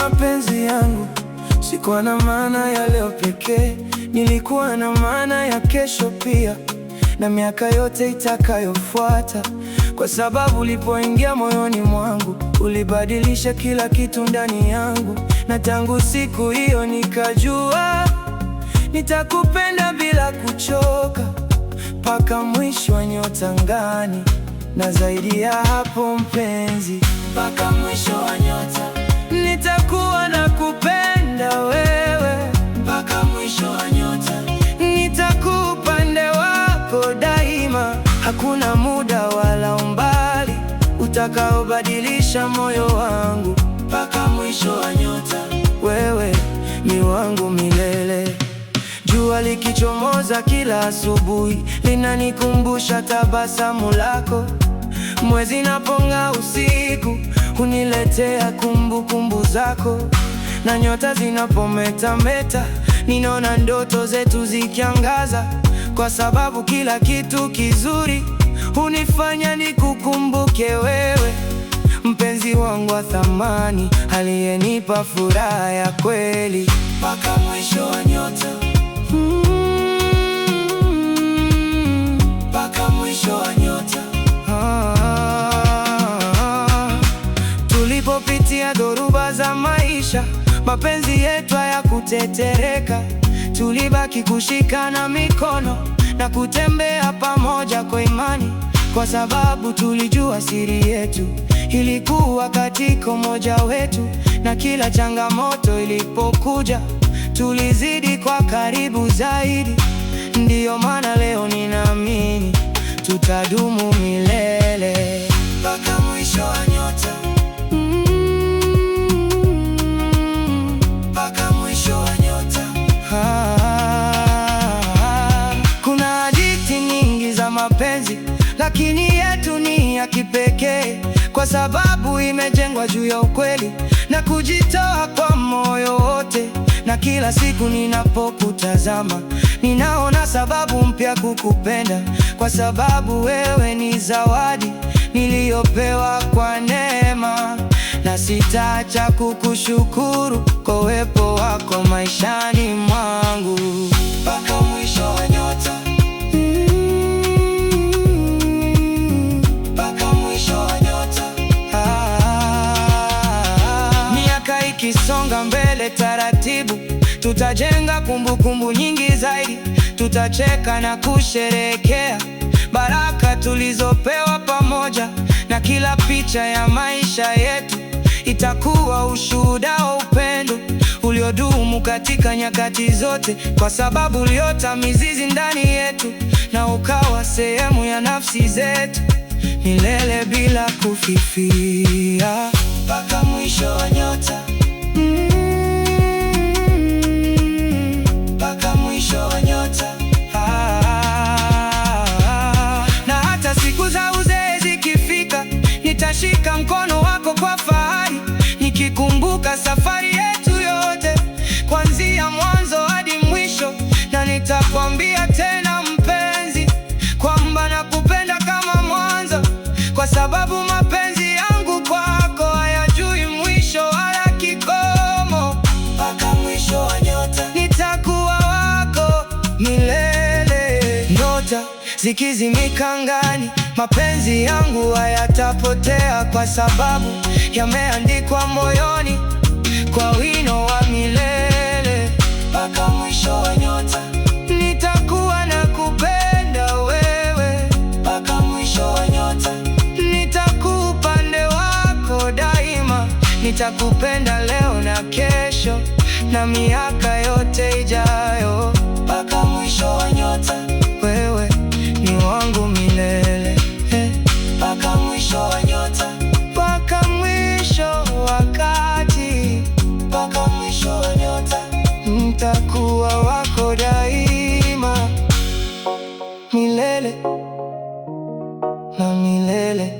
mapenzi yangu, sikuwa na maana ya leo pekee, nilikuwa na maana ya kesho pia, na miaka yote itakayofuata, kwa sababu ulipoingia moyoni mwangu ulibadilisha kila kitu ndani yangu, na tangu siku hiyo nikajua nitakupenda bila kuchoka, mpaka mwisho wa nyota angani, na zaidi ya hapo mpenzi, mpaka mwisho wa nyota nitakuwa nakupenda wewe, mpaka mwisho wa nyota nitakuwa upande wako daima. Hakuna muda wala umbali utakaobadilisha moyo wangu, mpaka mwisho wa nyota wewe ni wangu milele. Jua likichomoza kila asubuhi linanikumbusha tabasamu lako, mwezi napong'aa usiku huniletea kumbukumbu zako, na nyota zinapometameta ninaona ndoto zetu zikiangaza, kwa sababu kila kitu kizuri hunifanya nikukumbuke wewe, mpenzi wangu wa thamani, aliyenipa furaha ya kweli, mpaka mwisho wa nyota, mpaka mwisho wa nyota. Tulipopitia dhoruba za maisha, mapenzi yetu hayakutetereka, tulibaki kushikana mikono na kutembea pamoja kwa imani, kwa sababu tulijua siri yetu ilikuwa katika umoja wetu, na kila changamoto ilipokuja tulizidi kwa karibu zaidi. Ndiyo maana leo ninaamini tutadumu milele, mpaka mwisho wa nyota, mpaka mwisho wa nyota. Kuna hadithi nyingi za mapenzi, lakini yetu ni ya kipekee, kwa sababu imejengwa juu ya ukweli na kujitoa kwa moyo wote. Na kila siku ninapokutazama ninaona sababu mpya kukupenda, kwa sababu wewe ni zawadi niliyopewa kwa neema, na sitaacha kukushukuru kwa uwepo wako maishani mwangu, mpaka mwisho wa nyota, mpaka mwisho wa nyota. Miaka ikisonga mbele taratibu, tutajenga kumbukumbu nyingi zaidi, tutacheka na kusherehekea baraka tulizopewa pamoja, na kila picha ya maisha yetu itakuwa ushuhuda wa upendo uliodumu katika nyakati zote, kwa sababu uliota mizizi ndani yetu na ukawa sehemu ya nafsi zetu milele bila kufifia, mpaka mwisho wa nyota, mpaka mwisho wa nyota. Na hata siku za uzee zikifika, nitashika mkono wako kwa fahari, nikikumbuka safari yetu yote kuanzia mwanzo hadi mwisho, na nitakwambia tena mpenzi, kwamba nakupenda kama mwanzo, kwa sababu mapenzi yangu kwako hayajui mwisho wala kikomo, mpaka mwisho wa nyota nitakuwa wako milele. Nyota zikizimika angani, mapenzi yangu hayatapotea, kwa sababu yameandikwa moyoni kwa wino wa milele, mpaka mwisho wa nyota nitakuwa nakupenda wewe, mpaka mwisho wa nyota nitakuwa upande wako daima, nitakupenda leo na kesho na miaka yote ijayo, mpaka mwisho wa nyota wewe ni wangu milele, mpaka mwisho wa nyota, mpaka mwisho wakati, mpaka mwisho wa nyota nitakuwa wako daima milele na milele.